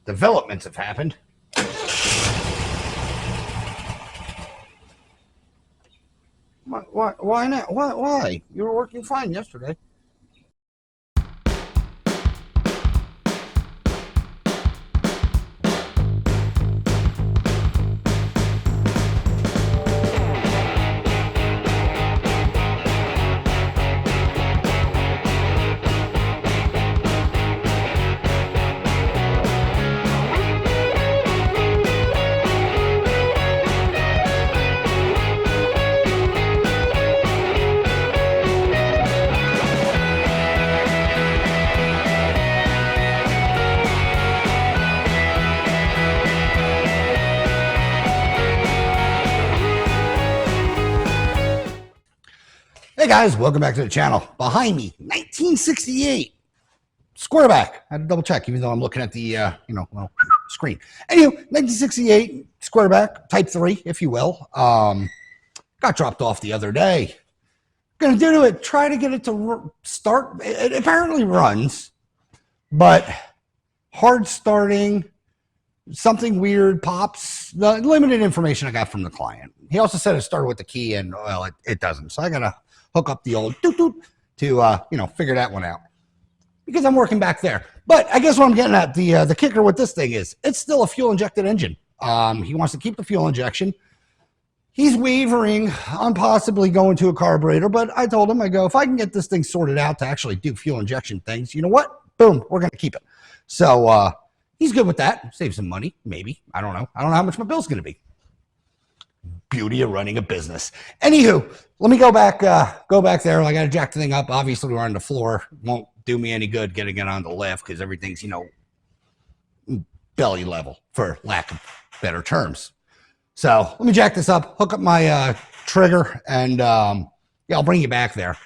developments have happened. Why not? Why? You were working fine yesterday. Hey guys, welcome back to the channel. Behind me, 1968 squareback. I had to double check, even though I'm looking at the screen. Anyway, 1968 squareback, Type 3, if you will. Got dropped off the other day. Gonna do to it, try to get it to start. It apparently runs, but hard starting. Something weird pops. The limited information I got from the client. He also said it started with the key, and well, it doesn't. So I gotta hook up the old doot doot to figure that one out, because I'm working back there. But I guess what I'm getting at, the kicker with this thing is it's still a fuel injected engine. He wants to keep the fuel injection. He's wavering on possibly going to a carburetor, but I told him, I go, if I can get this thing sorted out to actually do fuel injection things, you know what? Boom, we're gonna keep it. So he's good with that. Save some money, maybe. I don't know how much my bill's gonna be. Beauty of running a business. Anywho, let me go back there. I got to jack the thing up. Obviously, we're on the floor. Won't do me any good getting it on the lift because everything's, belly level, for lack of better terms. So let me jack this up, hook up my trigger, and I'll bring you back there.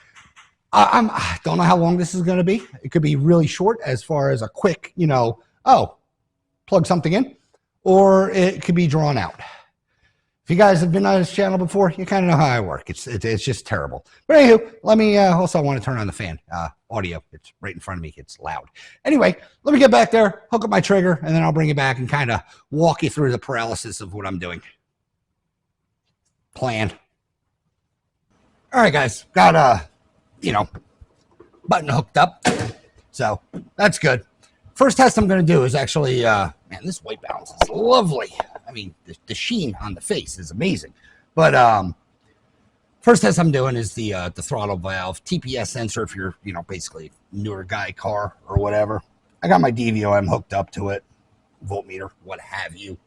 I don't know how long this is going to be. It could be really short as far as a quick, plug something in, or it could be drawn out. If you guys have been on this channel before, you kind of know how I work. It's just terrible. But anywho, let me also, I want to turn on the fan audio. It's right in front of me. It's loud. Anyway, let me get back there, hook up my trigger, and then I'll bring you back and kind of walk you through the paralysis of what I'm doing. Plan. All right, guys, got button hooked up, so that's good. First test I'm going to do is actually, man, this white balance is lovely. I mean, the sheen on the face is amazing. But first test I'm doing is the throttle valve, TPS sensor if you're, basically newer guy car or whatever. I got my DVOM hooked up to it, voltmeter, what have you.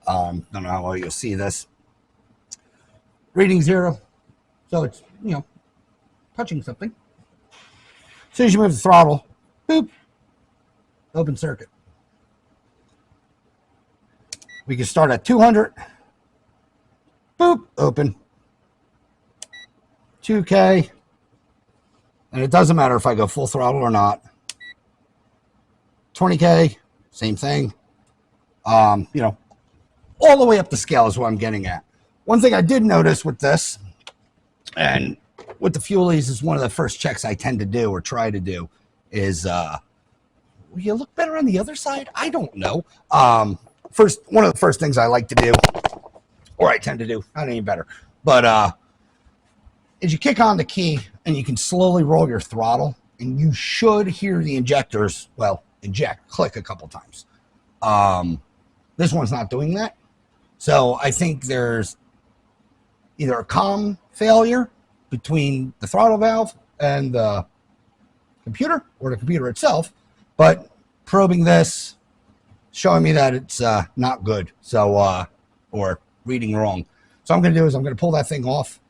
Don't know how well you'll see this. Reading 0. So it's, touching something. As soon as you move the throttle, boop, open circuit. We can start at 200. Boop, open. 2K. And it doesn't matter if I go full throttle or not. 20K, same thing. All the way up the scale is what I'm getting at. One thing I did notice with this, and with the fuelies, is one of the first checks I tend to do or try to do is, will you look better on the other side? I don't know. One of the first things I like to do, or I tend to do, not any better, but is you kick on the key and you can slowly roll your throttle, and you should hear the injectors, click a couple times. This one's not doing that. So I think there's either a comm failure between the throttle valve and the computer, or the computer itself, but probing this, showing me that it's not good, so or reading wrong. So what I'm going to do is I'm going to pull that thing off,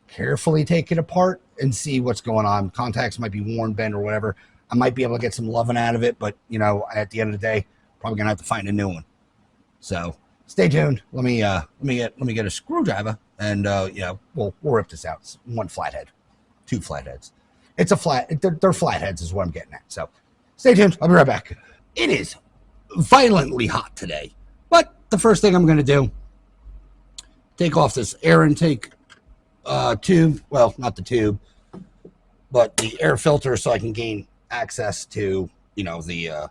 carefully take it apart, and see what's going on. Contacts might be worn, bent, or whatever. I might be able to get some loving out of it, but at the end of the day, probably going to have to find a new one. So stay tuned. Let me get a screwdriver, and we'll rip this out. It's one flathead, 2 flatheads. It's a flat. They're flatheads, is what I'm getting at. So stay tuned. I'll be right back. It is violently hot today, but the first thing I'm going to do, take off this air intake tube. Well, not the tube, but the air filter, so I can gain access to the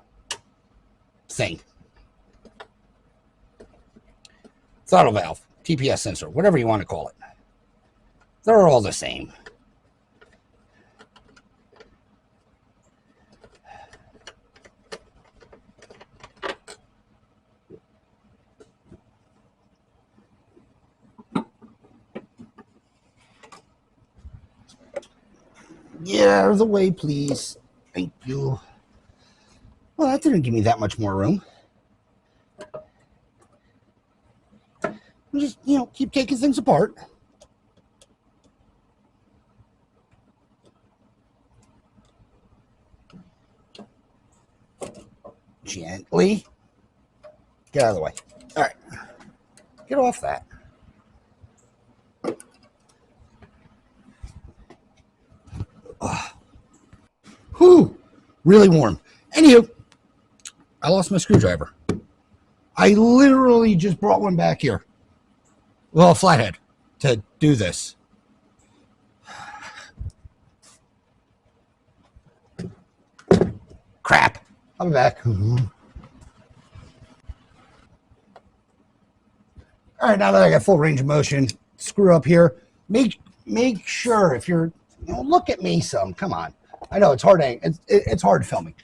thing. Throttle valve, TPS sensor, whatever you want to call it. They're all the same. Yeah, out of the way, please. Thank you. Well, that didn't give me that much more room. Just, keep taking things apart. Gently. Get out of the way. All right. Get off that. Whew. Really warm. Anywho, I lost my screwdriver. I literally just brought one back here. Well, a flathead to do this. Crap. I'll be back. All right, now that I got full range of motion, screw up here. Make sure if you're, look at me some. Come on. I know it's hard. It's hard filming.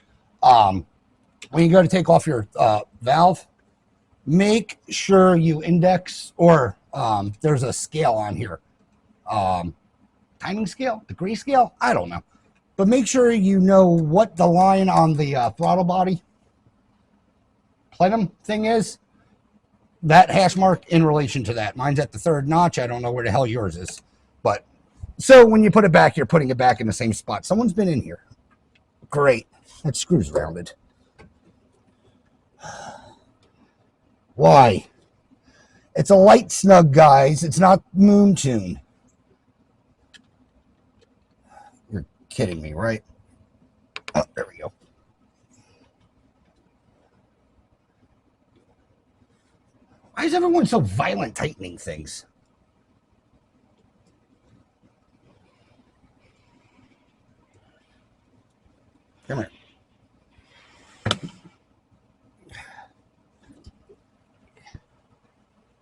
When you go to take off your valve, make sure you index, or there's a scale on here. Timing scale, degree scale, I don't know. But make sure you know what the line on the throttle body plenum thing is. That hash mark in relation to that. Mine's at the third notch. I don't know where the hell yours is. But so when you put it back, you're putting it back in the same spot. Someone's been in here. Great. That screw's rounded. Why? It's a light snug, guys. It's not Moon Tune. You're kidding me, right? Oh, there we go. Why is everyone so violent tightening things? Come here.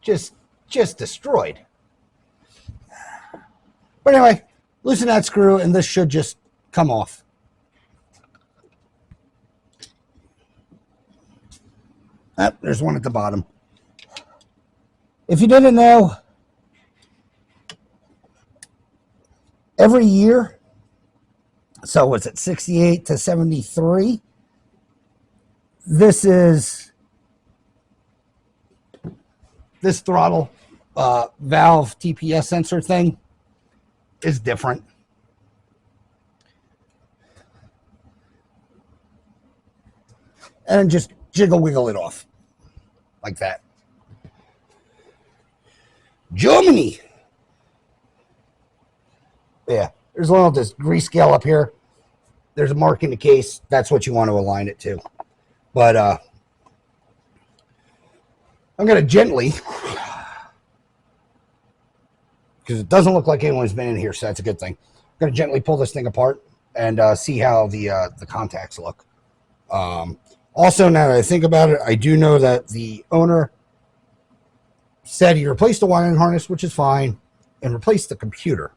Just destroyed. But anyway, loosen that screw and this should just come off. Oh, there's one at the bottom. If you didn't know, every year, so was it 68 to 73? This throttle valve TPS sensor thing is different. And just jiggle wiggle it off like that. Germany. Yeah, there's a little grease scale up here. There's a mark in the case. That's what you want to align it to. But I'm going to gently, because it doesn't look like anyone's been in here, so that's a good thing. I'm going to gently pull this thing apart and see how the contacts look. Also, now that I think about it, I do know that the owner said he replaced the wiring harness, which is fine, and replaced the computer.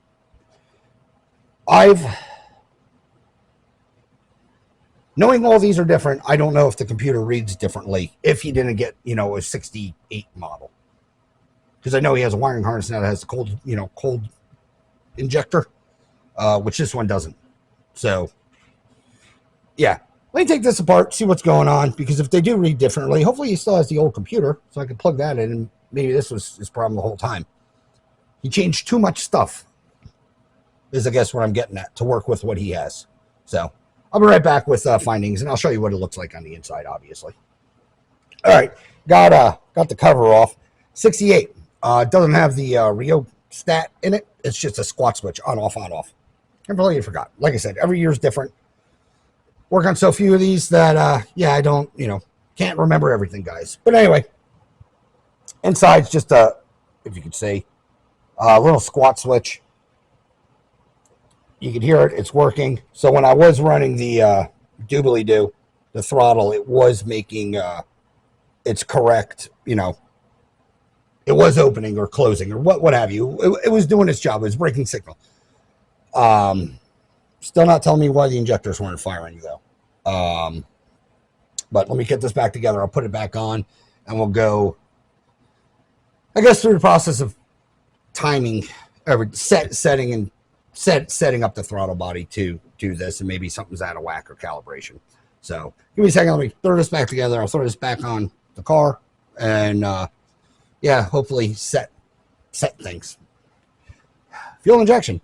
Knowing all these are different, I don't know if the computer reads differently if he didn't get, a 68 model. Because I know he has a wiring harness now that has the cold injector, which this one doesn't. So, yeah. Let me take this apart, see what's going on, because if they do read differently, hopefully he still has the old computer, so I can plug that in, and maybe this was his problem the whole time. He changed too much stuff, is I guess what I'm getting at, to work with what he has. So, I'll be right back with findings, and I'll show you what it looks like on the inside, obviously. All right, got the cover off. 68 doesn't have the rheostat in it. It's just a squat switch, on, off, on, off. I completely forgot. Like I said, every year is different. Work on so few of these that, I don't, can't remember everything, guys. But anyway, inside's just if you could say, a little squat switch. You can hear it. It's working. So when I was running the doobly-doo, the throttle, it was making its correct, it was opening or closing or what have you. It was doing its job. It was braking signal. Still not telling me why the injectors weren't firing though. But let me get this back together. I'll put it back on and we'll go, I guess, through the process of timing, setting up the throttle body to do this, and maybe something's out of whack or calibration. So give me a second. Let me throw this back together. I'll throw this back on the car and yeah, hopefully set things. Fuel injection.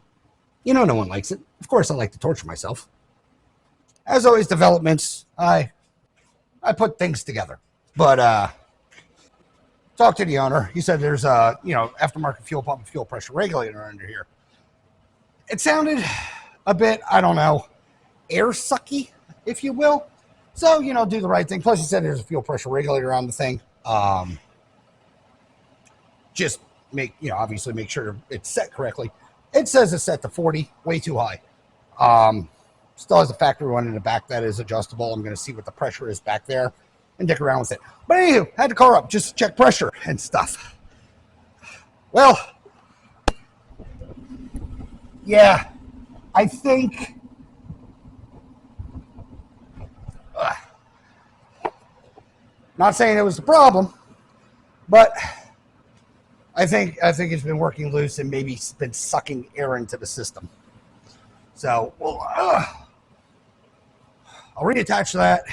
No one likes it. Of course, I like to torture myself. As always, developments, I put things together. But talk to the owner. He said there's a aftermarket fuel pump and fuel pressure regulator under here. It sounded a bit, I don't know, air sucky, if you will. So, do the right thing. Plus, he said there's a fuel pressure regulator on the thing. Just obviously make sure it's set correctly. It says it's set to 40, way too high. Still has a factory one in the back that is adjustable. I'm going to see what the pressure is back there and dick around with it. But anywho, had the car up just to check pressure and stuff. Well, yeah, I think not saying it was the problem, but I think it's been working loose and maybe it's been sucking air into the system. So, well, I'll reattach that,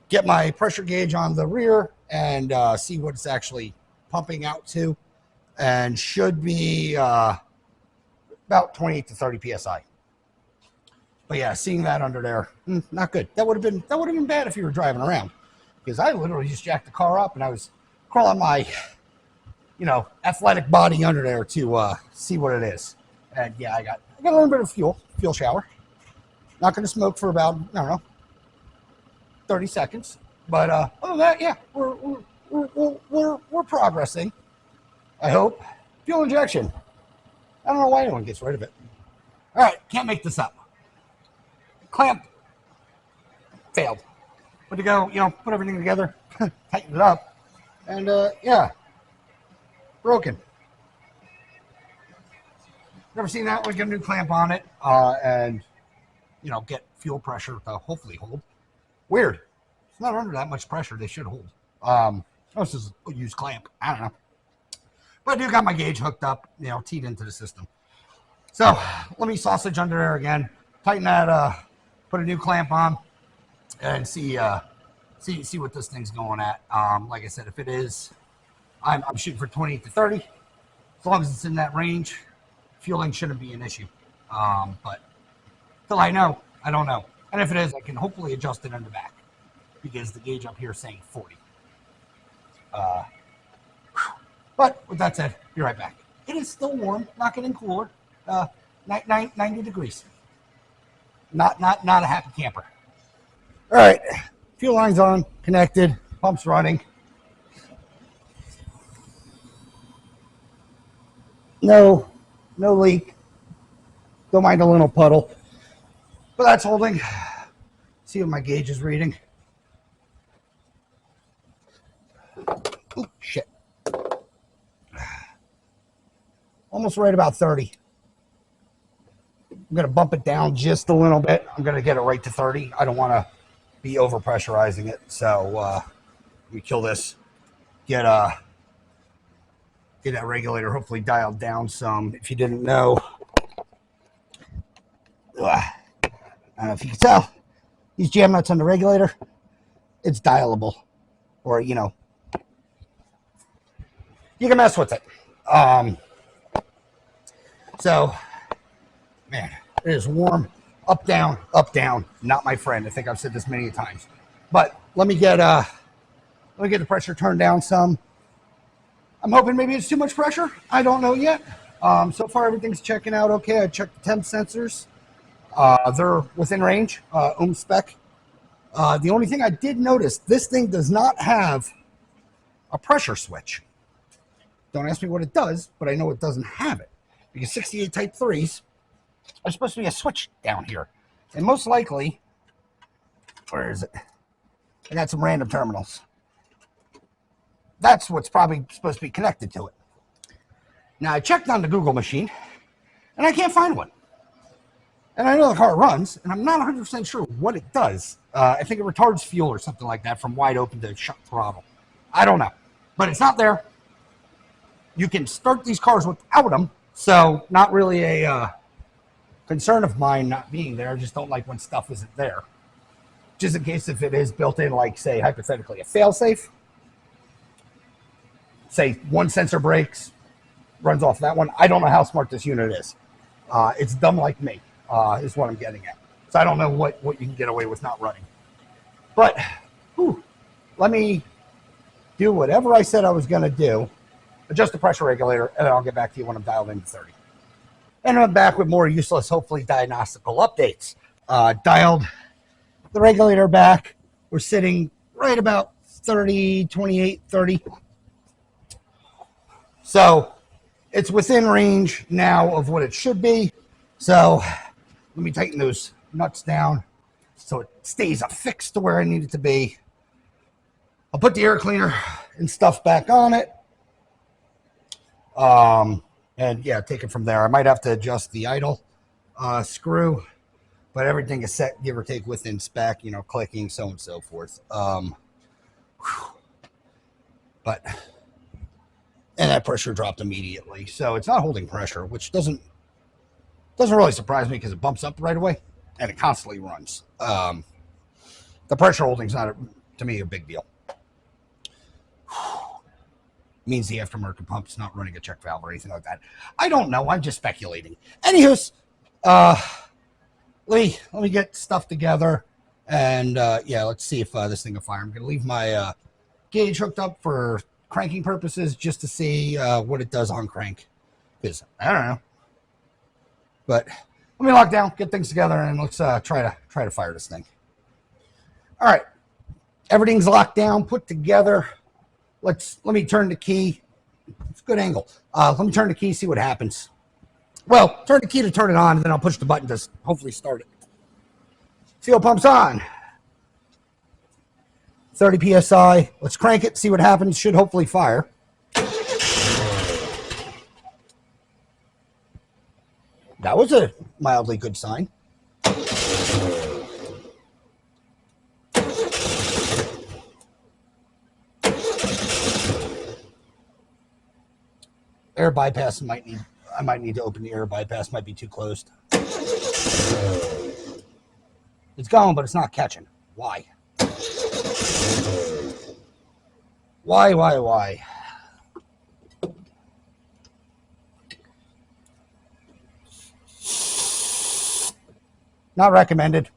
get my pressure gauge on the rear, and see what it's actually pumping out to, and should be about 28 to 30 psi. But yeah, seeing that under there, not good. That would have been bad if you were driving around, because I literally just jacked the car up and I was crawling my athletic body under there to see what it is. And yeah, I got a little bit of fuel shower. Not going to smoke for about, I don't know, 30 seconds. But other than that, yeah, we're progressing. I hope. Fuel injection. I don't know why anyone gets rid of it. All right, can't make this up. Clamp failed. But to go, put everything together, tighten it up, and yeah, broken. Never seen that one. Get a new clamp on it, and get fuel pressure to hopefully hold. Weird. It's not under that much pressure. They should hold. This is a used clamp. I don't know. But I do got my gauge hooked up, teed into the system. So let me sausage under there again, tighten that, put a new clamp on, and see what this thing's going at. Like I said, if it is, I'm shooting for 28 to 30. As long as it's in that range, fueling shouldn't be an issue. But till I know, I don't know. And if it is, I can hopefully adjust it in the back, because the gauge up here is saying 40. But with that said, be right back. It is still warm, not getting cooler. 90 degrees. Not a happy camper. All right, fuel line's on, connected, pump's running. No leak. Don't mind a little puddle, but that's holding. See what my gauge is reading. Oh, shit. Almost right about 30. I'm going to bump it down just a little bit. I'm going to get it right to 30. I don't want to be over pressurizing it. So let me kill this. Get that regulator hopefully dialed down some. If you didn't know, I don't know if you can tell, these jam nuts on the regulator, it's dialable, or you can mess with it. So, man, it is warm. Up, down, not my friend. I think I've said this many times. But let me get the pressure turned down some. I'm hoping maybe it's too much pressure. I don't know yet. So far, everything's checking out okay. I checked the temp sensors. They're within range, ohm spec. The only thing I did notice, this thing does not have a pressure switch. Don't ask me what it does, but I know it doesn't have it, because 68 Type 3s are supposed to be a switch down here. And most likely, Where is it? I got some random terminals. That's what's probably supposed to be connected to it. Now, I checked on the Google machine, and I can't find one. And I know the car runs, and I'm not 100% sure what it does. I think it retards fuel or something like that from wide open to shut throttle. I don't know. But it's not there. You can start these cars without them, so not really a concern of mine not being there. I just don't like when stuff isn't there. Just in case if it is built in, like, say, hypothetically, a fail-safe. Say one sensor breaks, runs off that one. I don't know how smart this unit is. It's dumb like me, is what I'm getting at. So I don't know what you can get away with not running. But let me do whatever I said I was going to do, adjust the pressure regulator, and then I'll get back to you when I'm dialed into 30. And I'm back with more useless, hopefully, diagnostical updates. Dialed the regulator back. We're sitting right about 30, 28, 30. So it's within range now of what it should be. So let me tighten those nuts down so it stays affixed to where I need it to be. I'll put the air cleaner and stuff back on it. And yeah, take it from there. I might have to adjust the idle screw, but everything is set, give or take, within spec, you know, clicking, so on and so forth. But and that pressure dropped immediately. So it's not holding pressure, which doesn't really surprise me because it bumps up right away and it constantly runs. The pressure holding is not, to me, a big deal. Means the aftermarket pump's not running a check valve or anything like that. I don't know. I'm just speculating. Anywho's, let me get stuff together and yeah, let's see if this thing will fire. I'm going to leave my gauge hooked up for cranking purposes just to see what it does on crank, because I don't know. But let me lock down, get things together, and let's try to fire this thing. All right, everything's locked down, put together. Let me turn the key. It's a good angle. Let me turn the key, see what happens. Well, turn the key to turn it on, and then I'll push the button to hopefully start it. Fuel pump's on. 30 psi. Let's crank it, see what happens. Should hopefully fire. That was a mildly good sign. Air bypass I might need to open the air bypass, might be too closed. It's going, but it's not catching. Why? Why? Not recommended.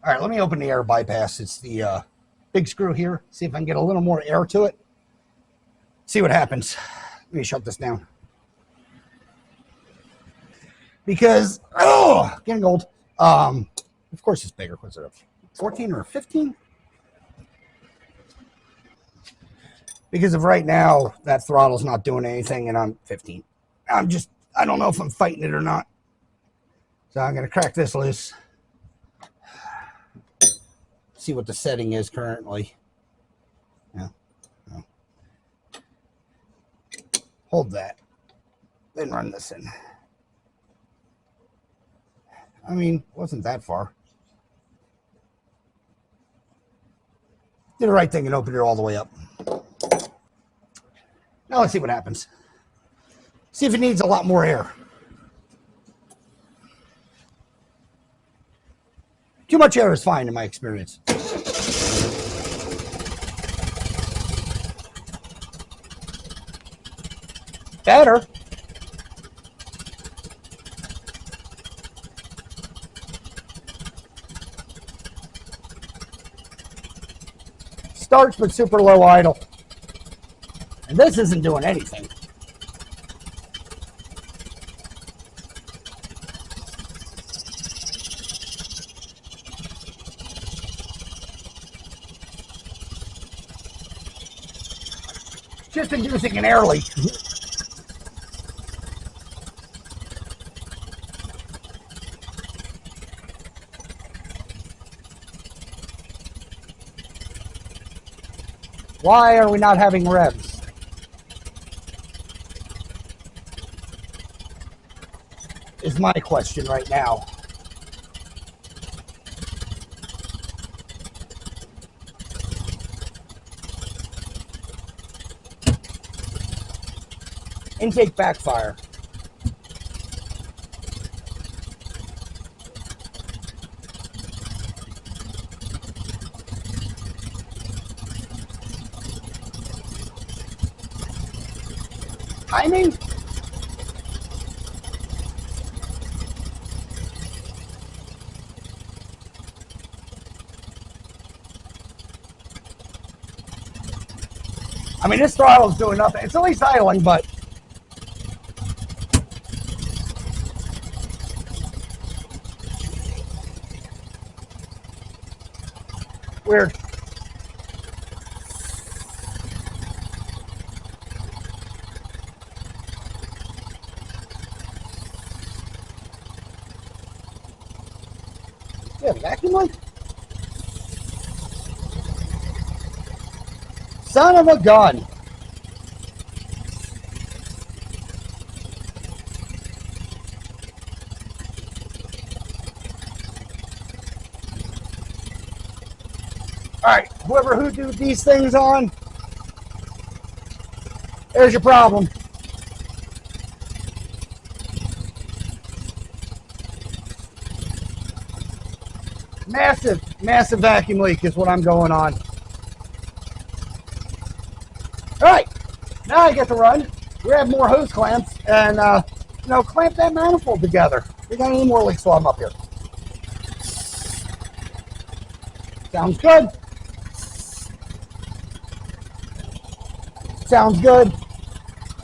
All right, let me open the air bypass. It's the big screw here. See if I can get a little more air to it. See what happens. Let me shut this down. Because, getting old. Of course it's bigger. What's it up? 14 or 15? Because of right now, that throttle's not doing anything, and I'm 15. I don't know if I'm fighting it or not. So I'm going to crack this loose. See what the setting is currently. Yeah. Hold that. Then run this in. I mean, wasn't that far. Did the right thing and opened it all the way up. Now let's see what happens. See if it needs a lot more air. Too much air is fine in my experience. Better. Starts with super low idle. And this isn't doing anything. just inducing an air leak. Why are we not having revs? Is my question right now. Intake backfire. Timing? I mean, this throttle's doing nothing. It's at least idling, but weird. Yeah, vacuum leak? Son of a gun. All right, whoever who do these things on, there's your problem. Massive vacuum leak is what I'm going on. All right, now I get to run, grab more hose clamps, and clamp that manifold together. We got any more leaks while I'm up here? Sounds good. Sounds good.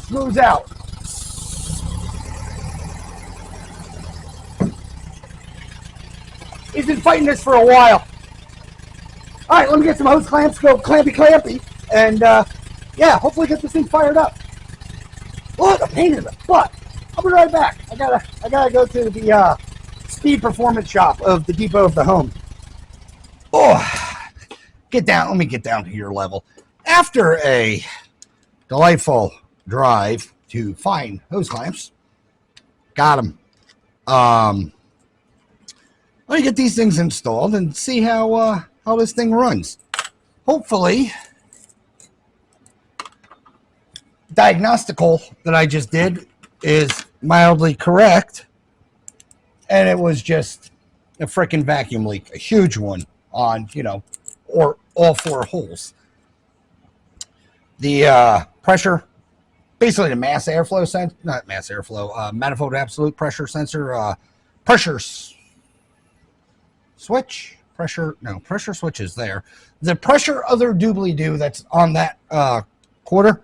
Smooths out. He's been fighting this for a while. All right, let me get some hose clamps, go clampy, and yeah, hopefully get this thing fired up. What a pain in the butt. I'll be right back. I gotta go to the speed performance shop of the depot of the home. Oh, get down. Let me get down to your level. After a delightful drive to find hose clamps, got them. Let me get these things installed and see how this thing runs. Hopefully, diagnostical that I just did is mildly correct, and it was just a freaking vacuum leak, a huge one on, or all four holes. The pressure, basically the mass airflow sensor, not mass airflow, manifold absolute pressure sensor, pressure switch, pressure switch is there. The pressure other doobly-doo that's on that quarter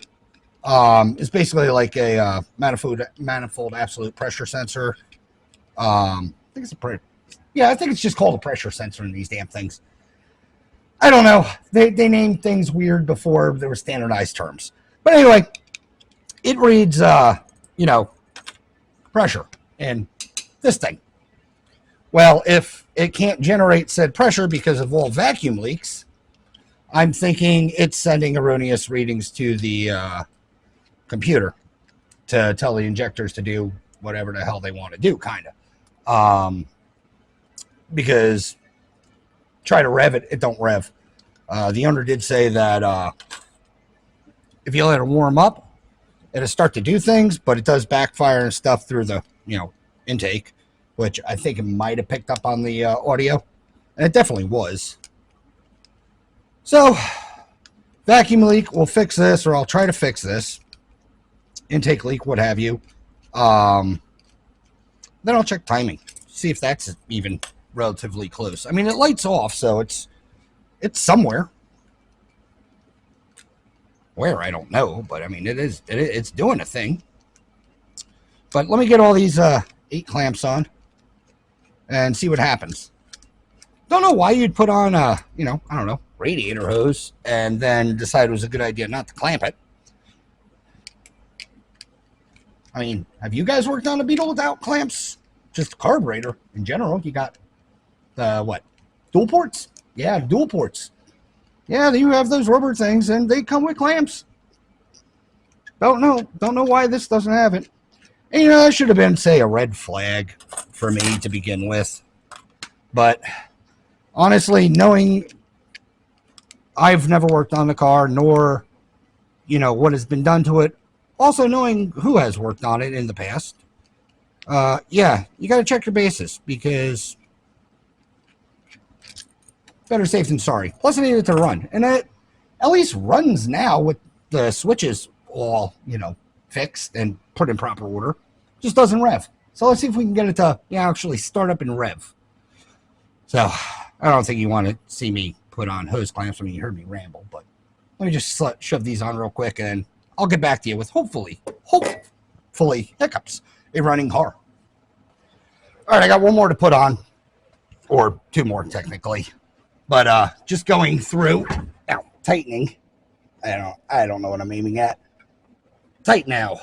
is basically like a manifold absolute pressure sensor. I think it's just called a pressure sensor in these damn things. I don't know. They named things weird before there were standardized terms. But anyway, it reads, pressure in this thing. Well, if it can't generate said pressure because of all vacuum leaks, I'm thinking it's sending erroneous readings to the computer to tell the injectors to do whatever the hell they want to do, kind of. Because try to rev it, it don't rev. The owner did say that if you let it warm up, it'll start to do things, but it does backfire and stuff through the intake, which I think it might have picked up on the audio, and it definitely was. So vacuum leak, we'll fix this, or I'll try to fix this. Intake leak, what have you. Then I'll check timing, see if that's even relatively close. I mean, it lights off, so it's somewhere. Where, I don't know, but I mean, it's doing a thing. But let me get all these 8 clamps on and see what happens. Don't know why you'd put on a, I don't know, radiator hose and then decide it was a good idea not to clamp it. I mean, have you guys worked on a Beetle without clamps? Just a carburetor in general. You got the what? Dual ports? Yeah, dual ports. Yeah, you have those rubber things, and they come with clamps. Don't know why this doesn't have it. And, you know, that should have been, say, a red flag for me to begin with. But honestly, knowing I've never worked on the car, nor, you know, what has been done to it, also knowing who has worked on it in the past, yeah, you got to check your bases, because better safe than sorry. Plus, I needed to run, and it at least runs now with the switches all, you know, fixed and put in proper order. Just doesn't rev. So let's see if we can get it to, yeah, actually start up and rev. So I don't think you want to see me put on hose clamps. I mean, you heard me ramble, but let me just shove these on real quick, and I'll get back to you with hopefully hiccups a running car. All right, I got one more to put on, or two more technically, but just going through, now tightening. I don't know what I'm aiming at. Tight now.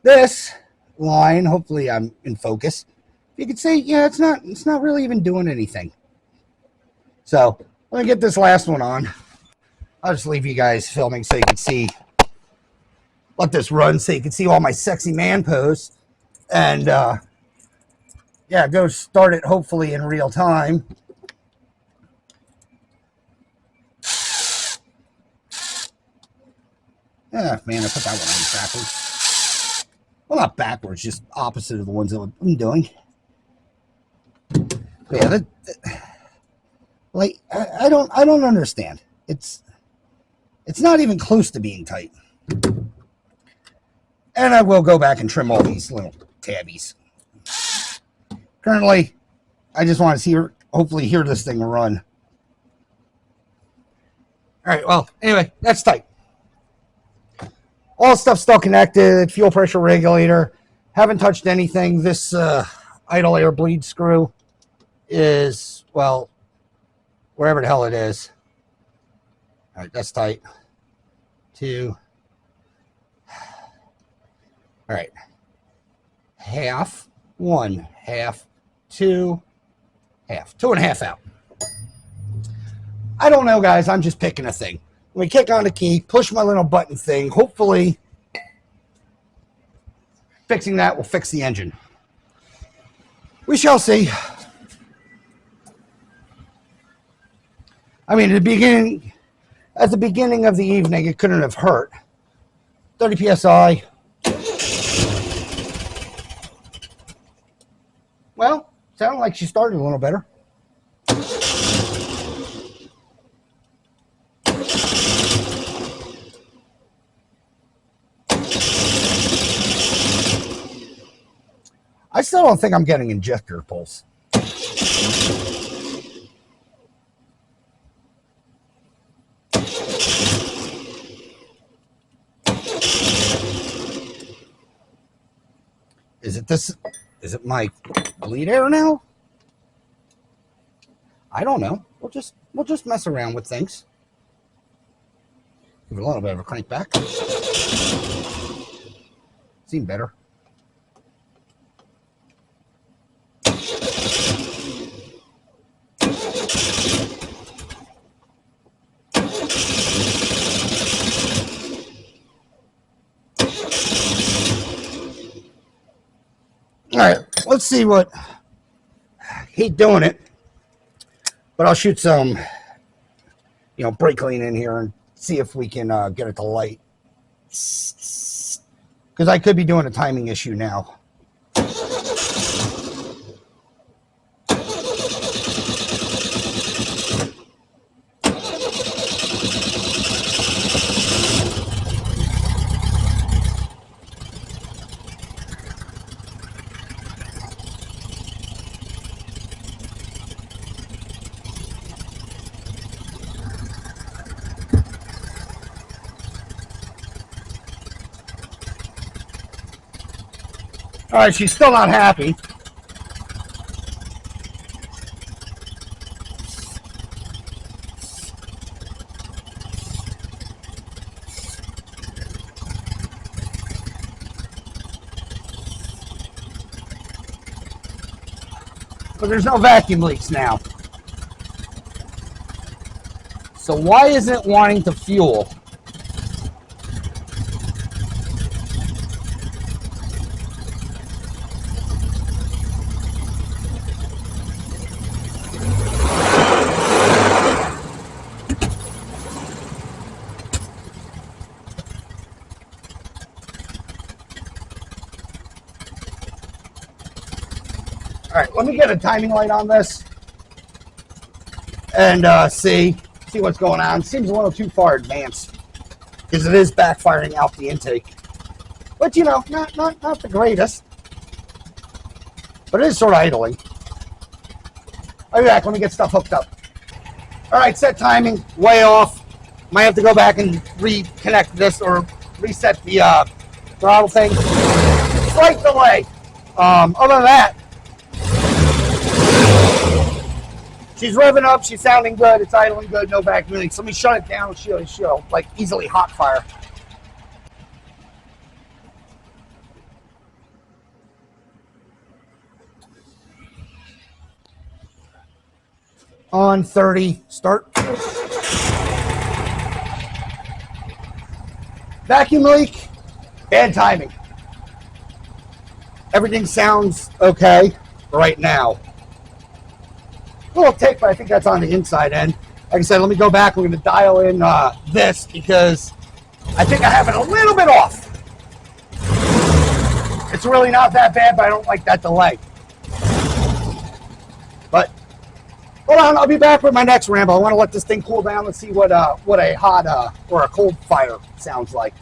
This line, hopefully I'm in focus. You can see, yeah, it's not really even doing anything. So let me get this last one on. I'll just leave you guys filming so you can see, let this run so you can see all my sexy man pose. And yeah, go start it hopefully in real time. Ah, man, I put that one on backwards. Well, not backwards, just opposite of the ones that I'm doing. But yeah, like I don't understand. It's not even close to being tight. And I will go back and trim all these little tabbies. Currently, I just want to see, hopefully hear this thing run. All right, well, anyway, that's tight. All stuff still connected, fuel pressure regulator. Haven't touched anything. This idle air bleed screw is, well, wherever the hell it is. All right, that's tight. Two. All right. Half, one, half, two, half. 2.5 out. I don't know, guys. I'm just picking a thing. Let me kick on the key, push my little button thing. Hopefully, fixing that will fix the engine. We shall see. I mean, at the beginning of the evening, it couldn't have hurt. 30 psi. Well, sounded like she started a little better. I still don't think I'm getting injector pulse. Is it this? Is it my bleed air now? I don't know. We'll just mess around with things. Give it a little bit of a crank back. Seemed better. All right, let's see what he's doing it, but I'll shoot some, you know, brake clean in here and see if we can get it to light, because I could be doing a timing issue now. All right, she's still not happy. but there's no vacuum leaks now. So why isn't it wanting to fuel? All right, let me get a timing light on this and see what's going on. Seems a little too far advanced because it is backfiring out the intake. But you know, not the greatest. But it is sort of idling. I'll be back. Let me get stuff hooked up. All right, set timing, way off. Might have to go back and reconnect this or reset the throttle thing. Slight delay. Other than that, she's revving up. She's sounding good. It's idling good. No vacuum leaks. Let me shut it down. She'll like easily hot fire. On 30, start. Vacuum leak, bad timing. Everything sounds okay right now. A little tick, but I think that's on the inside end. Like I said, let me go back. We're going to dial in this because I think I have it a little bit off. It's really not that bad, but I don't like that delay. But hold on, I'll be back with my next ramble. I want to let this thing cool down and see what a hot or a cold fire sounds like.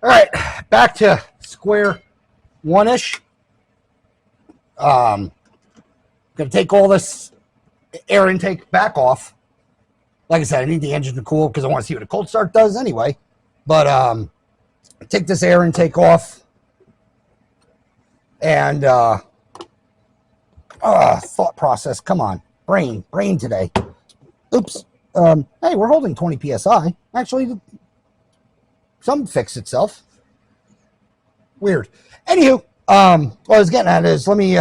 All right, back to square one-ish. Gonna take all this air intake back off. Like I said, I need the engine to cool because I want to see what a cold start does anyway. But take this air intake off and thought process. Come on. Brain today. Oops. Hey, we're holding 20 psi. Actually, something fixed itself. Weird. Anywho, what I was getting at is let me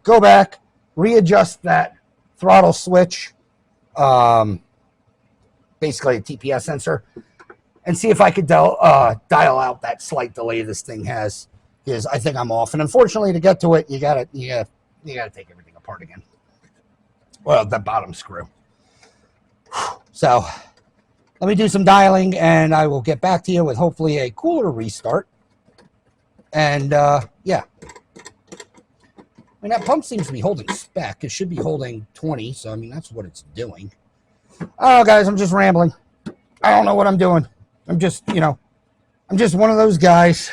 go back, readjust that throttle switch, basically a TPS sensor, and see if I could dial out that slight delay this thing has. Because I think I'm off, and unfortunately, to get to it, you gotta take everything apart again. Well, the bottom screw. So let me do some dialing and I will get back to you with hopefully a cooler restart. And yeah. I mean, that pump seems to be holding spec. It should be holding 20. So, I mean, that's what it's doing. Oh, guys, I'm just rambling. I don't know what I'm doing. I'm just, I'm just one of those guys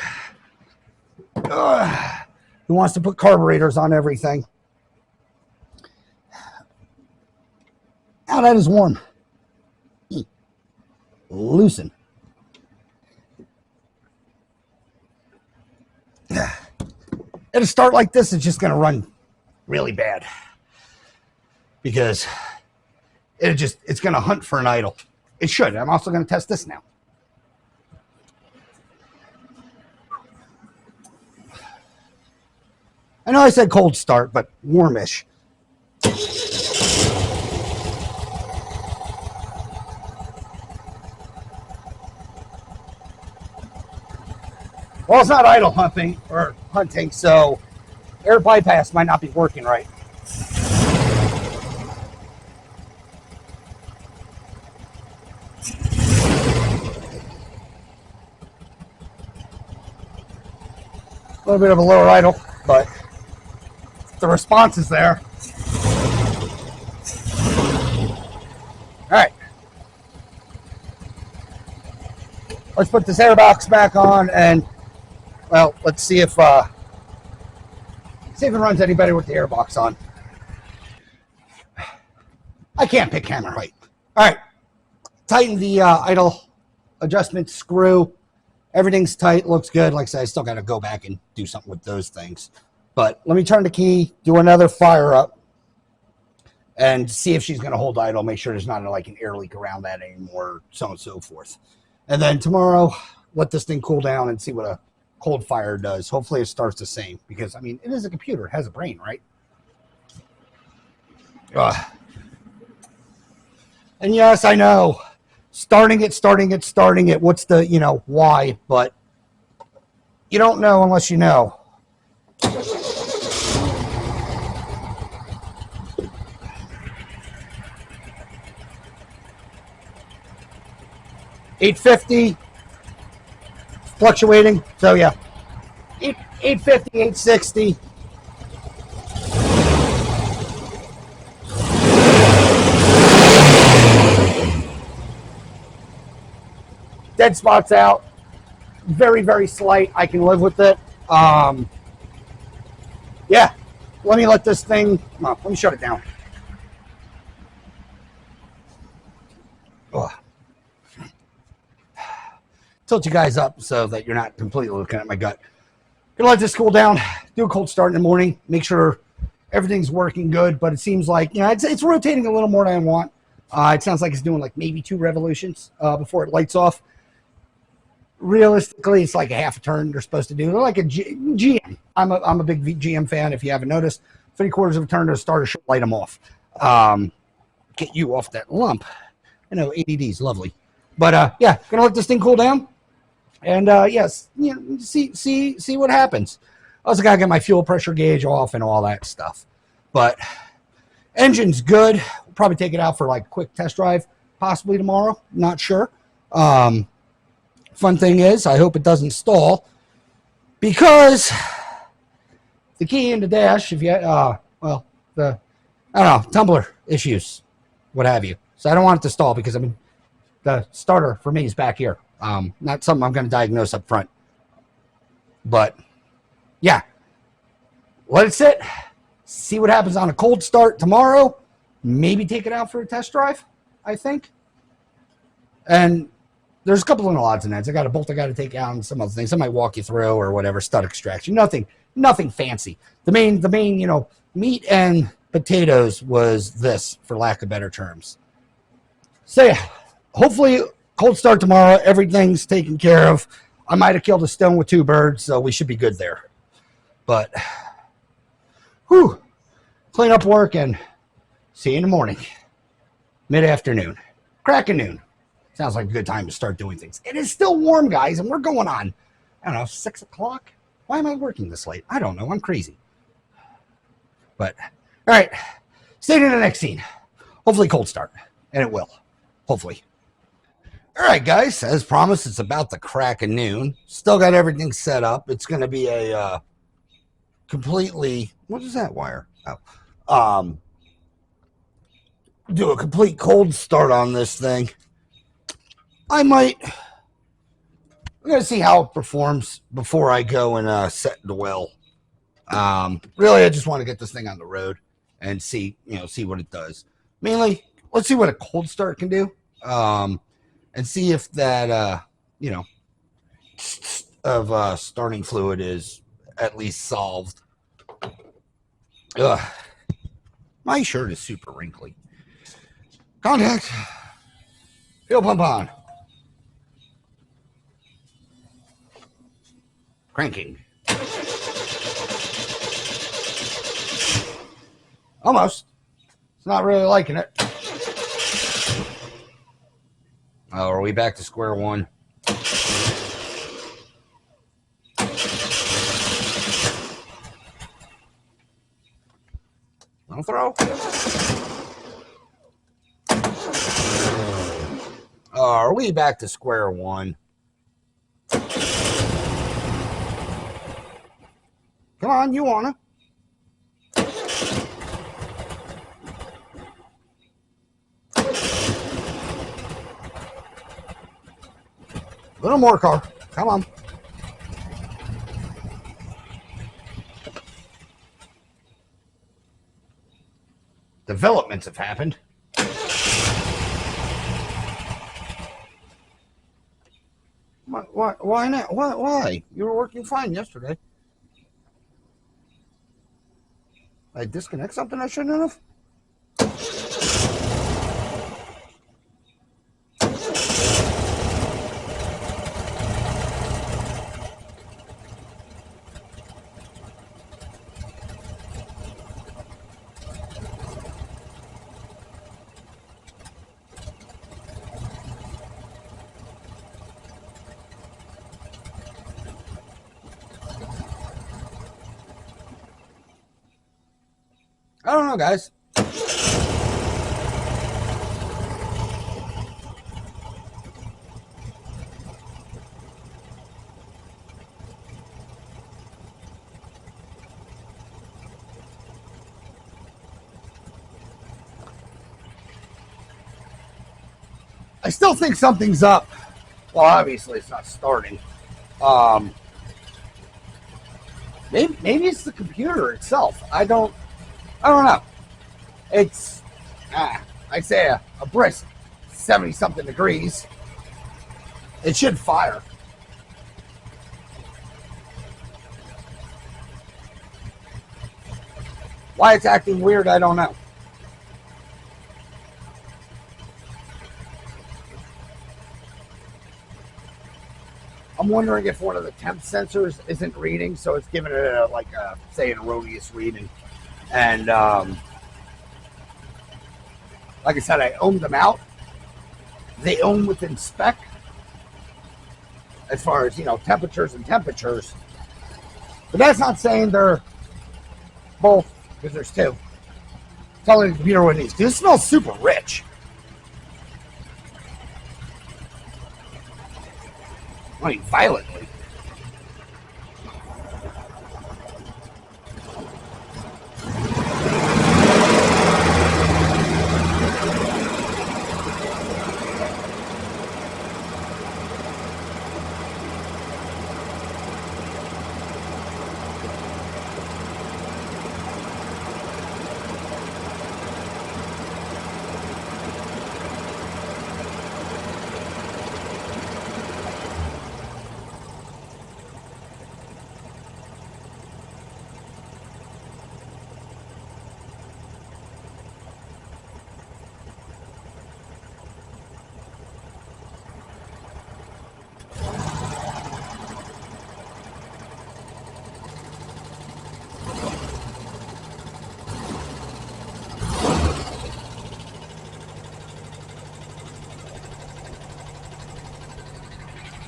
who wants to put carburetors on everything. Oh, that is warm. Loosen. At a start like this, it's just going to run really bad because it's going to hunt for an idle. It should. I'm also going to test this now. I know I said cold start, but warmish. Well, it's not idle hunting, so air bypass might not be working right. A little bit of a lower idle, but the response is there. All right. Let's put this airbox back on and, well, let's see if it runs any better with the airbox on. I can't pick hammer height. All right. Tighten the idle adjustment screw. Everything's tight. Looks good. Like I said, I still got to go back and do something with those things. But let me turn the key, do another fire up, and see if she's going to hold idle. Make sure there's not like an air leak around that anymore, so on and so forth. And then tomorrow, let this thing cool down and see what a cold fire does. Hopefully it starts the same because, I mean, it is a computer. It has a brain, right? And yes, I know. Starting it. What's the, why? But you don't know unless you know. $850 fluctuating. So yeah, 850, 860. Dead spots out. Very, very slight. I can live with it. Yeah. Let me let this thing. Let me shut it down. Ugh. Tilt you guys up so that you're not completely looking at my gut. Gonna let this cool down. Do a cold start in the morning. Make sure everything's working good. But it seems like it's rotating a little more than I want. It sounds like it's doing like maybe 2 revolutions before it lights off. Realistically, it's like a half a turn they're supposed to do. They're like a GM. I'm a big GM fan. If you haven't noticed, 3/4 of a turn to start a should light them off. Get you off that lump. I know ADD's lovely, but yeah, gonna let this thing cool down, and yes, see what happens. I also gotta get my fuel pressure gauge off and all that stuff. But engine's good. We'll probably take it out for like a quick test drive, possibly tomorrow. Not sure. Fun thing is, I hope it doesn't stall, because the key in the dash, if you tumbler issues, what have you. So I don't want it to stall, because the starter for me is back here. Not something I'm going to diagnose up front. But yeah, let it sit. See what happens on a cold start tomorrow. Maybe take it out for a test drive, I think. And there's a couple of little odds and ends. I got a bolt I got to take out and some other things. I might walk you through or whatever. Stud extraction. Nothing fancy. The main, meat and potatoes was this, for lack of better terms. So yeah, hopefully cold start tomorrow. Everything's taken care of. I might have killed a stone with 2 birds, so we should be good there. But, clean up work and see you in the morning. Mid-afternoon. Crack of noon. Sounds like a good time to start doing things. It is still warm, guys, and we're going on, 6 o'clock? Why am I working this late? I don't know. I'm crazy. But, all right. Stay to the next scene. Hopefully cold start. And it will. Hopefully. All right, guys. As promised, it's about the crack of noon. Still got everything set up. It's going to be a completely... What is that wire? Oh. Do a complete cold start on this thing. We're going to see how it performs before I go and set the well. Really, I just want to get this thing on the road and see what it does. Mainly, let's see what a cold start can do. And see if that, starting fluid is at least solved. Ugh. My shirt is super wrinkly. Contact. Fuel pump on. Cranking. Almost. It's not really liking it. Oh, are we back to square one? No throw. Are we back to square one? Come on, you wanna? A little more, car. Come on. Developments have happened. Why not? Why? You were working fine yesterday. I disconnect something I shouldn't have? I don't know, guys. I still think something's up. Well, obviously it's not starting. Maybe it's the computer itself. I don't know. It's I'd say a brisk 70-something degrees. It should fire. Why it's acting weird, I don't know. I'm wondering if one of the temp sensors isn't reading, so it's giving it say an erroneous reading. And like I said, I ohmed them out. They ohm within spec as far as, temperatures and temperatures. But that's not saying they're both, because there's two. Telling the computer what it needs. This smells super rich. I mean, violently.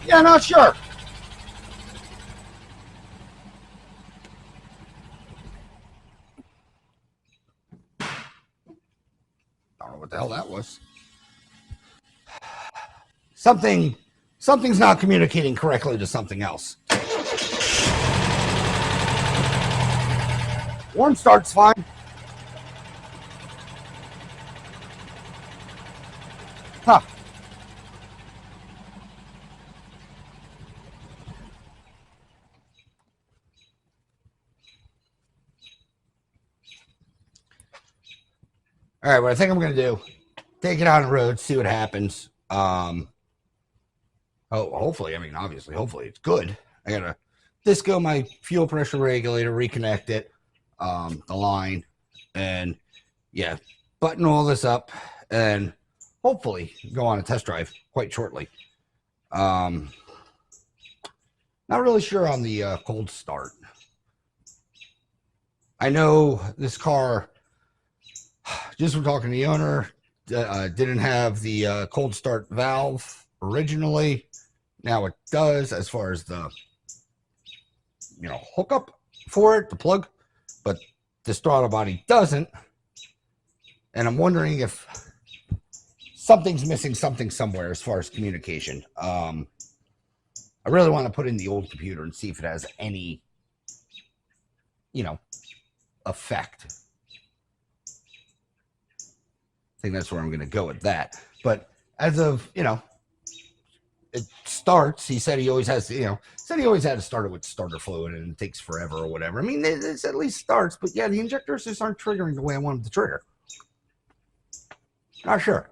Yeah, not sure. Don't know what the hell that was. Something's not communicating correctly to something else. Warm start's fine. Huh. All right, what I think I'm going to do, take it on the road, see what happens. Hopefully, hopefully it's good. I got to disco my fuel pressure regulator, reconnect it, the line, and yeah, button all this up, and hopefully go on a test drive quite shortly. Not really sure on the cold start. I know this car, just from talking to the owner, didn't have the cold start valve originally. Now it does, as far as the hookup for it, the plug, but this throttle body doesn't. And I'm wondering if something's missing something somewhere as far as communication. I really want to put in the old computer and see if it has any, effect. I think that's where I'm going to go with that. But as of, it starts, he said he always has, said he always had to start it with starter fluid and it takes forever or whatever. I mean, it at least starts, but yeah, the injectors just aren't triggering the way I want them to trigger. Not sure.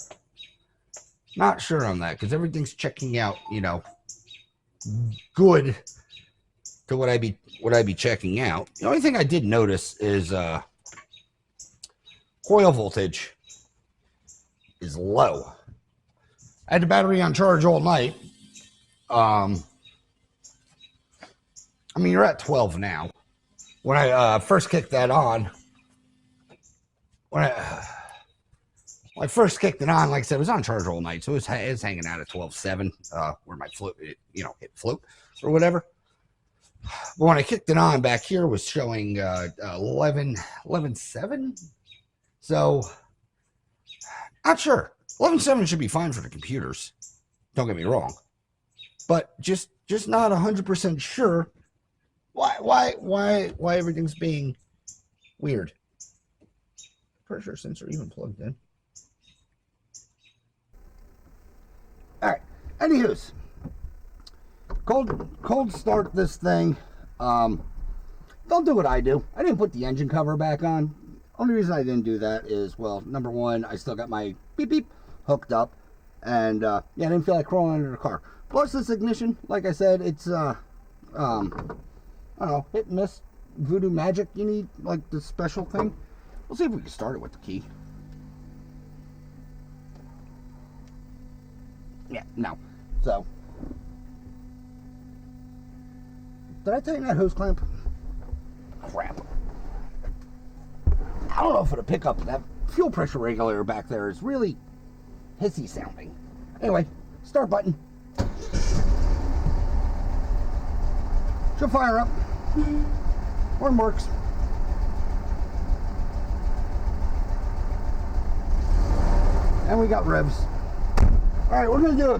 Not sure on that, because everything's checking out, good to what I'd be checking out. The only thing I did notice is coil voltage is low. I had the battery on charge all night. I mean, you're at 12 now. When I first kicked that on, when I first kicked it on, like I said, it was on charge all night, so it was hanging out at 12.7, where my float, hit float or whatever. But when I kicked it on, back here was showing 11.7. So, not sure. 11.7 should be fine for the computers. Don't get me wrong, but just not 100% sure why everything's being weird. Pressure sensor even plugged in. All right. Anywho's, cold start this thing. Don't do what I do. I didn't put the engine cover back on. Only reason I didn't do that is, well, number one, I still got my beep beep hooked up, and yeah, I didn't feel like crawling under the car. Plus, this ignition, like I said, it's I don't know, hit and miss, voodoo magic. You need like the special thing. We'll see if we can start it with the key. Yeah, no. So, did I tighten that hose clamp? Crap. I don't know if it'll pick up. That fuel pressure regulator back there is really hissy sounding. Anyway, start button. Should fire up. Horn works. And we got revs. Alright, we're going to do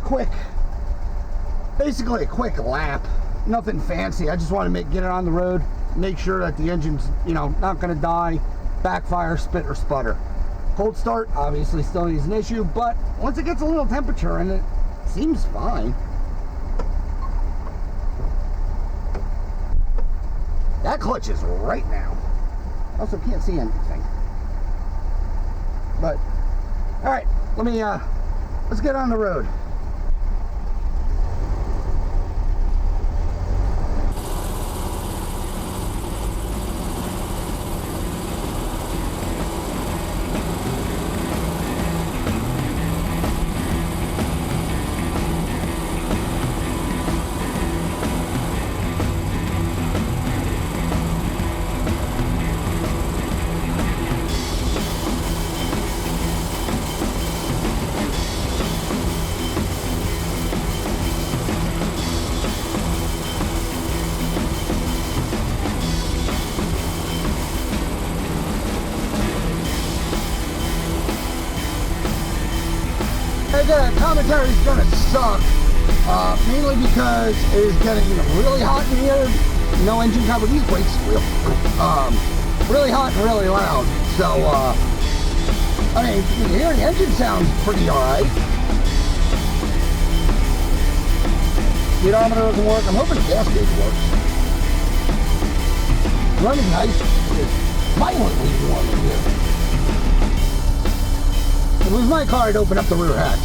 basically a quick lap. Nothing fancy. I just want to get it on the road. Make sure that the engine's, not going to die, backfire, spit, or sputter. Cold start, obviously still is an issue, but once it gets a little temperature and it seems fine. That clutch is right now. Also can't see anything. But, alright, let's get on the road. Again, commentary is gonna suck, mainly because it is getting really hot in here. No engine cover. These brakes squeal. Really hot and really loud. So, I mean, you can hear the engine sounds pretty alright. Speedometer doesn't work. I'm hoping the gas gauge works. Running nice. It's violently warm in here. If it was my car, I'd open up the rear hatch.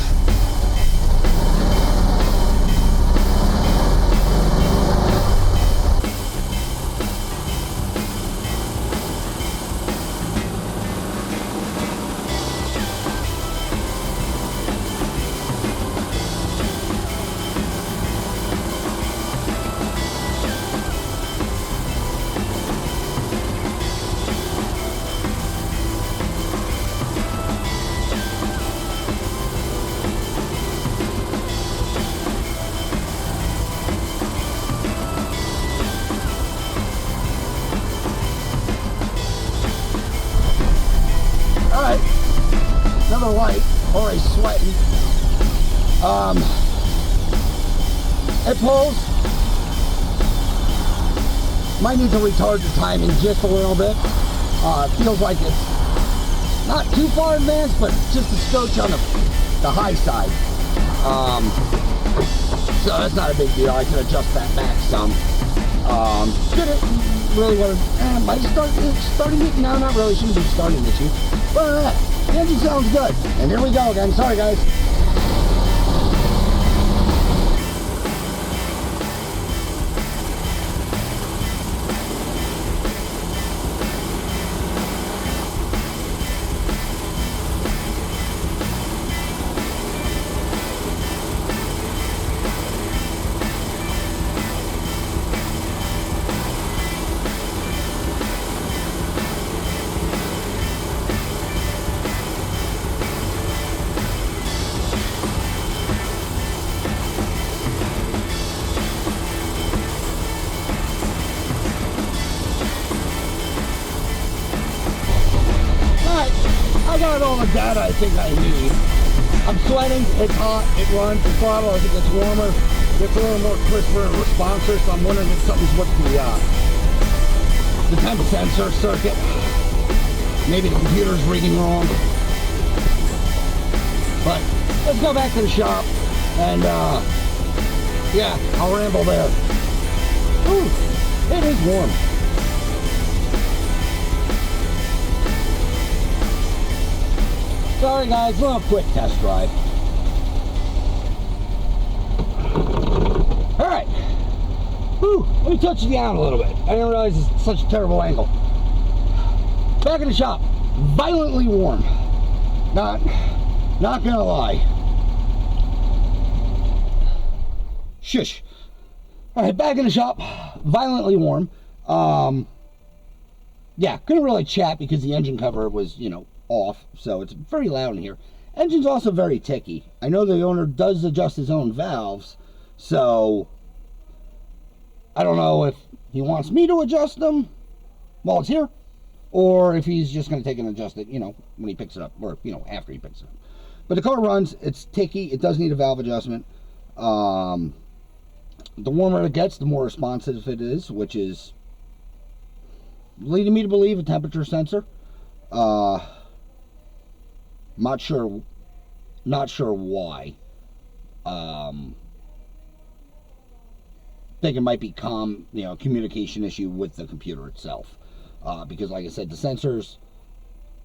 Another light, already sweating. It pulls. Might need to retard the timing just a little bit. Feels like it's not too far advanced, but just a scotch on the high side. So that's not a big deal. I can adjust that back some. Did it really want to? Might starting it? No, not really. Shouldn't be starting the issue. But the engine sounds good. And here we go again. Sorry, guys. data I think I need. I'm sweating, it's hot, it runs, the throttle as it gets warmer, gets a little more crisper and responsive, so I'm wondering if something's with the temp sensor circuit. Maybe the computer's reading wrong. But let's go back to the shop and yeah, I'll ramble there. Ooh, it is warm. Sorry guys, a little quick test drive. Alright. Whew, let me touch it down a little bit. I didn't realize it's such a terrible angle. Back in the shop, violently warm. Not gonna lie. Shush. Alright, back in the shop, violently warm. Yeah, couldn't really chat because the engine cover was, you know, off, so it's very loud in here. Engine's also very ticky. I know the owner does adjust his own valves, so I don't know if he wants me to adjust them while it's here, or if he's just going to take and adjust it, you know, when he picks it up, or, you know, after he picks it up. But the car runs, it's ticky, it does need a valve adjustment. The warmer it gets, the more responsive it is, which is leading me to believe a temperature sensor. Not sure why. Think it might be communication issue with the computer itself. Because like I said, the sensors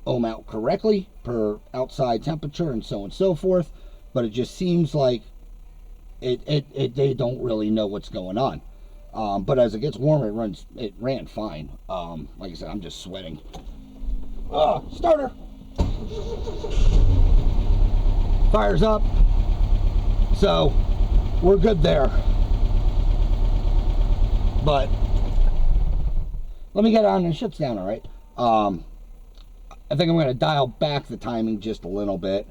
ohm out correctly per outside temperature and so on and so forth, but it just seems like they don't really know what's going on. But as it gets warmer, it ran fine. Like I said, I'm just sweating. Starter. Fires up, so we're good there. But let me get on and it shuts down. All right. I think I'm going to dial back the timing just a little bit.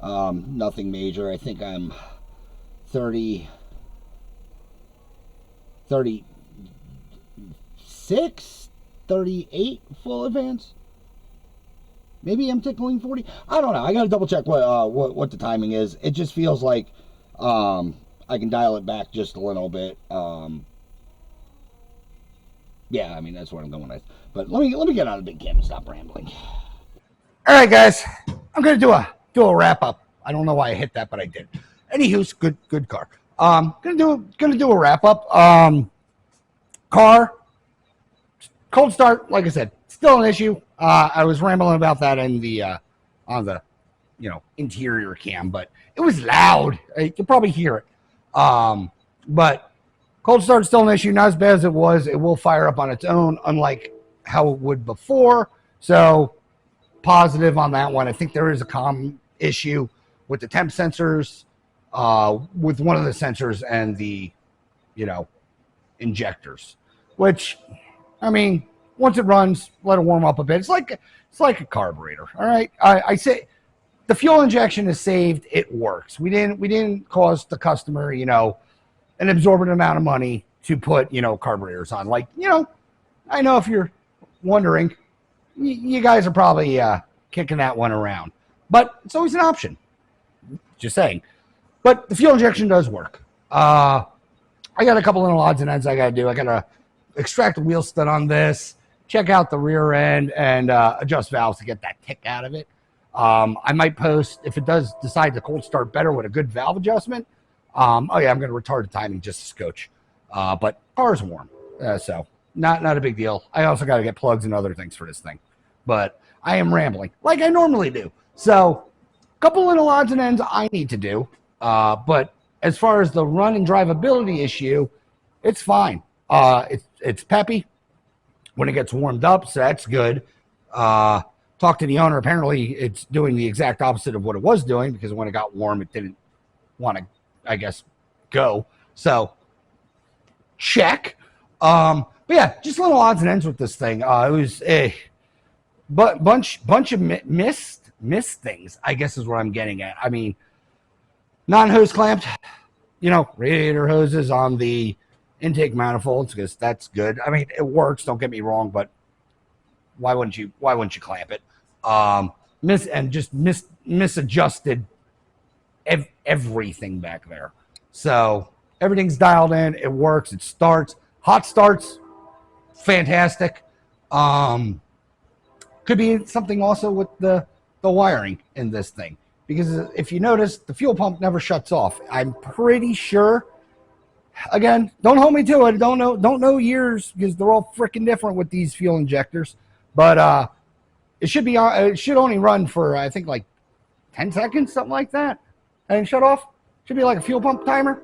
Nothing major. I think I'm 36, 38 full advance. Maybe I'm tickling 40. I don't know. I got to double check what the timing is. It just feels like I can dial it back just a little bit. Yeah, I mean that's what I'm going with. But let me get on a big cam and stop rambling. All right, guys. I'm gonna do a wrap up. I don't know why I hit that, but I did. Anywho's good car. Gonna do a wrap up. Car cold start. Like I said, still an issue. I was rambling about that in the on the interior cam, but it was loud. You can probably hear it. But cold start is still an issue, not as bad as it was. It will fire up on its own, unlike how it would before. So positive on that one. I think there is a common issue with the temp sensors, with one of the sensors and the injectors, which, I mean, once it runs, let it warm up a bit. It's like a carburetor. All right. I say the fuel injection is saved. It works. We didn't cause the customer, an absorbent amount of money to put, carburetors on. Like, I know if you're wondering, you guys are probably kicking that one around, but it's always an option. Just saying. But the fuel injection does work. I got a couple little odds and ends I got to do. I got to extract the wheel stud on this, check out the rear end, and adjust valves to get that tick out of it. I might post, if it does decide to cold start better with a good valve adjustment. Oh yeah, I'm going to retard the timing just a scotch. But car's warm, so not a big deal. I also got to get plugs and other things for this thing. But I am rambling like I normally do. So a couple little odds and ends I need to do. But as far as the run and drivability issue, it's fine. It's peppy when it gets warmed up, so that's good. Talked to the owner. Apparently, it's doing the exact opposite of what it was doing, because when it got warm, it didn't want to, I guess, go. So, check. But yeah, just little odds and ends with this thing. It was a bunch of missed things, I guess is what I'm getting at. I mean, non-hose clamped, radiator hoses on the intake manifolds, because that's good. I mean, it works, don't get me wrong, but why wouldn't you clamp it? misadjusted everything back there. So everything's dialed in. It works. It starts. Hot starts. Fantastic. Could be something also with the wiring in this thing, because if you notice, the fuel pump never shuts off. I'm pretty sure. Again, don't hold me to it. Don't know years, because they're all freaking different with these fuel injectors. But it should be. It should only run for, I think, like 10 seconds, something like that, and shut off. Should be like a fuel pump timer.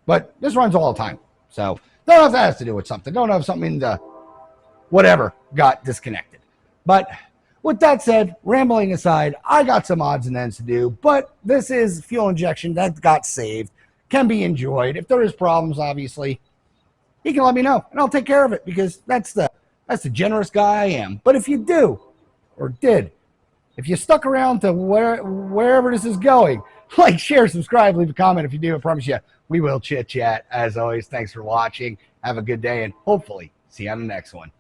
But this runs all the time. So don't know if that has to do with something. Don't know if something in the whatever got disconnected. But with that said, rambling aside, I got some odds and ends to do. But this is fuel injection that got saved. Can be enjoyed. If there is problems, obviously, you can let me know, and I'll take care of it, because that's the generous guy I am. But if you do, or did, if you stuck around to wherever this is going, like, share, subscribe, leave a comment if you do. I promise you, we will chit chat. As always, thanks for watching. Have a good day, and hopefully see you on the next one.